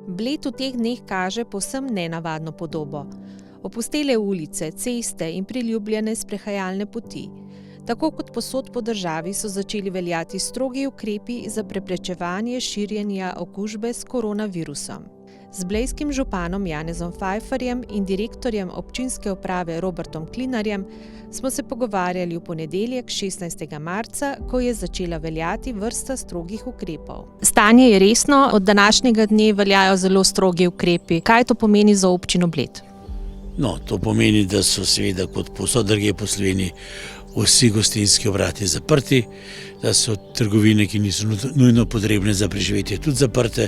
Bled v teh dneh kaže povsem nenavadno podobo. Opustele ulice, ceste in priljubljene sprehajalne poti. Tako kot povsod po državi so začeli veljati strogi ukrepi za preprečevanje širjenja okužbe s koronavirusom. Z blejskim županom Janezom Fajfarjem in direktorjem občinske uprave Robertom Klinarjem smo se pogovarjali v ponedeljek 16. marca, ko je začela veljati vrsta strogih ukrepov. Stanje je resno, od današnjega dne veljajo zelo strogi ukrepi. Kaj to pomeni za občino Bled? No, to pomeni, da so seveda kot povsod drugje po Sloveniji vsi gostinski obrati zaprti, da so trgovine, ki niso nujno potrebne za preživetje, tudi zaprte,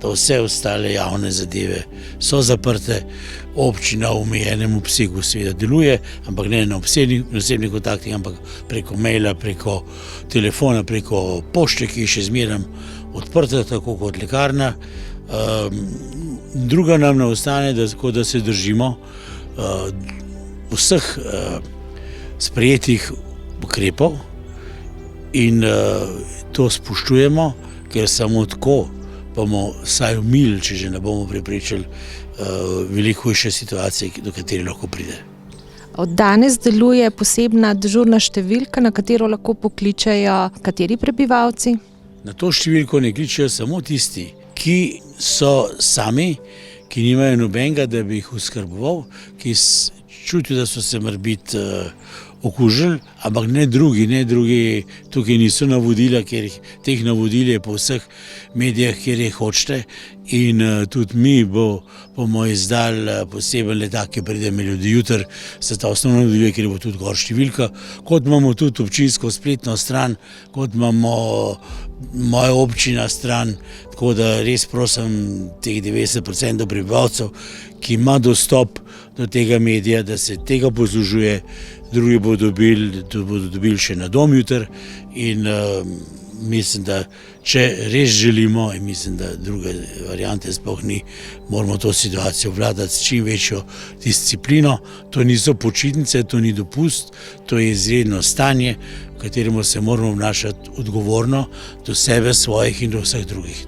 da vse ostale javne zadeve so zaprte. Občina v omejenem obsegu seveda deluje, ampak ne na osebnih kontaktih, ampak preko maila, preko telefona, preko pošte, ki je še zmeraj odprta, tako kot lekarna. Druga nam ne ostane, da se držimo vseh sprejetih ukrepov in to spoštujemo, ker samo tako bomo vsaj umili, če že ne bomo preprečili veliko hujše situacije, do katere lahko pride. Od danes deluje posebna dežurna številka, na katero lahko pokličejo kateri prebivalci? Na to številko ne kličejo samo tisti, ki so sami, ki nimajo nobenega, da bi jih oskrboval, ki čutijo, da so se morebiti okužili, ampak ne drugi, tukaj niso navodila, ker teh navodil je po vseh medijah, kjer je hočete, in tudi mi bomo izdali poseben letak, ki pride med ljudi jutri, se ta osnovna navodila, kjer bo tudi gor številka, kot imamo tudi občinsko spletno stran, kot imamo moja občina stran, tako da res prosim teh 90% prebivalcev, ki ima dostop do tega medija, da se tega poslužuje, drugi bodo dobili še na dom jutri in mislim, da če res želimo, in mislim, da druge variante sploh ni, moramo to situacijo vladati s čim večjo disciplino. To niso počitnice, to ni dopust, to je izredno stanje, v katerem se moramo obnašati odgovorno do sebe, svojih in do vseh drugih.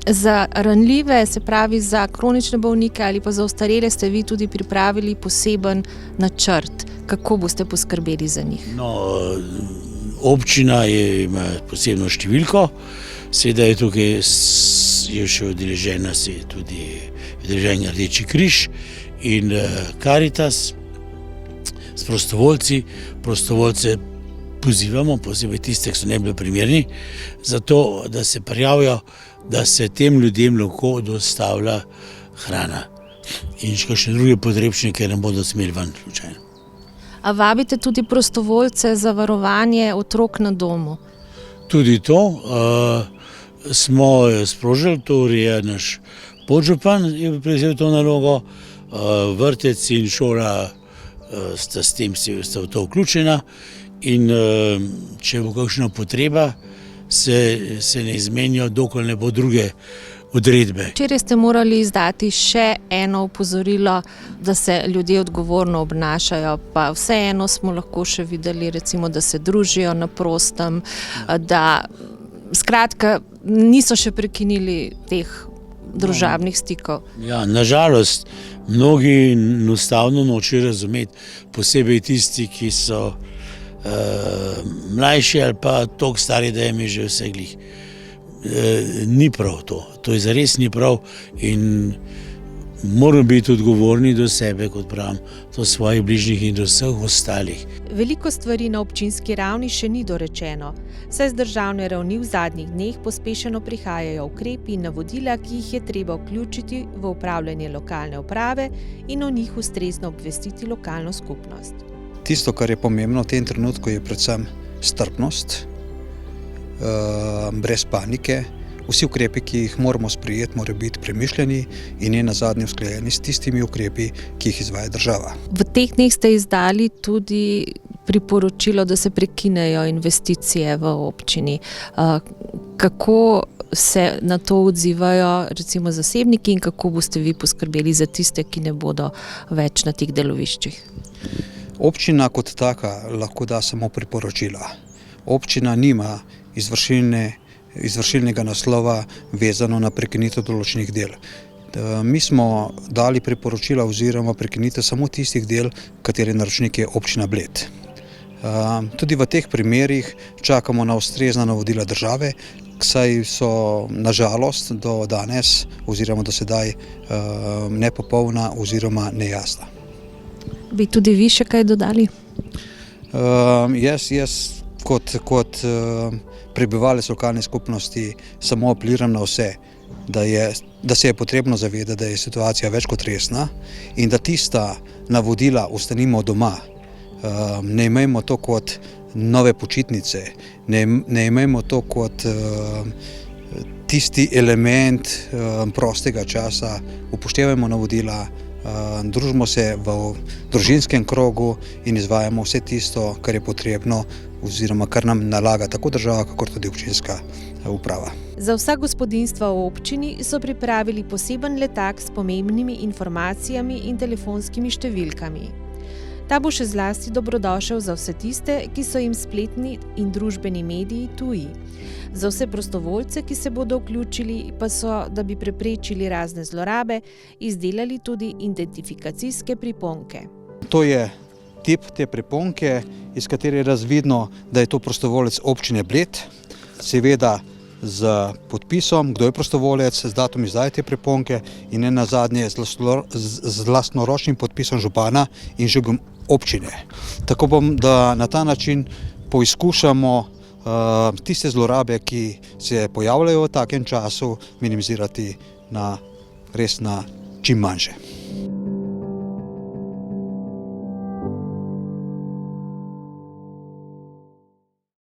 Za ranljive, se pravi za kronične bolnike ali pa za ostarele, ste vi tudi pripravili poseben načrt. Kako boste poskrbeli za njih? No, občina ima posebno številko, seveda je tukaj še udeležena tudi Rdeči križ in Karitas s prostovoljci. Prostovoljce pozivamo, posebej tiste, ki so najbolj primerni, zato da se prijavijo, da se tem ljudem lahko dostavlja hrana in še druge potrebščine, ker ne bodo smeli ven slučajno. A vabite tudi prostovoljce za varovanje otrok na domu? Tudi to smo sprožili, to ureja naš podžupan, je prevzel to nalogo, vrtec in šola sta s tem sta v to vključena in če bo kakšna potreba, se ne izmenijo, dokler ne bo druge odredbe. Včeraj ste morali izdati še eno opozorilo, da se ljudje odgovorno obnašajo, pa vseeno smo lahko še videli, recimo, da se družijo na prostem, da skratka niso še prekinili teh družabnih stikov. Ja, nažalost, mnogi enostavno nočejo razumeti, posebej tisti, ki so mlajši ali pa toliko stari, da jim je že vse glih. Ni prav to. To je zares ni prav in moramo biti odgovorni do sebe, kot pravim, do svojih bližnjih in do vseh ostalih. Veliko stvari na občinski ravni še ni dorečeno, saj z državne ravni v zadnjih dneh pospešeno prihajajo ukrepi in navodila, ki jih je treba vključiti v upravljanje lokalne uprave in o njih ustrezno obvestiti lokalno skupnost. Tisto, kar je pomembno v tem trenutku, je predvsem strpnost, brez panike. Vsi ukrepi, ki jih moramo sprejeti, morajo biti premišljeni in ne nazadnje usklajeni s tistimi ukrepi, ki jih izvaja država. V teh dneh ste izdali tudi priporočilo, da se prekinejo investicije v občini. Kako se na to odzivajo recimo zasebniki in kako boste vi poskrbeli za tiste, ki ne bodo več na teh deloviščih? Občina kot taka lahko da samo priporočila. Občina nima izvršilne izvršilnega naslova vezano na prekinitev določenih del. Mi smo dali priporočila oziroma prekinitev samo tistih del, katere naročnik je občina Bled. Tudi v teh primerih čakamo na ustrezna navodila države, saj so nažalost do danes oziroma do sedaj nepopolna oziroma nejasna. Bi tudi vi še kaj dodali? Jaz kot prebivalec lokalne skupnosti samo apeliram na vse, da se je potrebno zavedati, da je situacija več kot resna in da tista navodila ostanimo doma. Ne imejmo to kot nove počitnice, ne imejmo to kot tisti element prostega časa, upoštevajmo navodila, družimo se v družinskem krogu in izvajamo vse tisto, kar je potrebno oziroma kar nam nalaga tako država, kakor tudi občinska uprava. Za vsa gospodinjstva v občini so pripravili poseben letak s pomembnimi informacijami in telefonskimi številkami. Ta bo še zlasti dobrodošel za vse tiste, ki so jim spletni in družbeni mediji tuji. Za vse prostovoljce, ki se bodo vključili, pa so, da bi preprečili razne zlorabe, izdelali tudi identifikacijske priponke. To je tip te priponke, iz katere je razvidno, da je to prostovoljec občine Bled, seveda z podpisom, kdo je prostovoljec, z datum izdaje te priponke in ne nazadnje z lastnoročnim podpisom župana in župom občine. Tako da na ta način poizkušamo tiste zlorabe, ki se pojavljajo v takem času, minimizirati na čim manjše.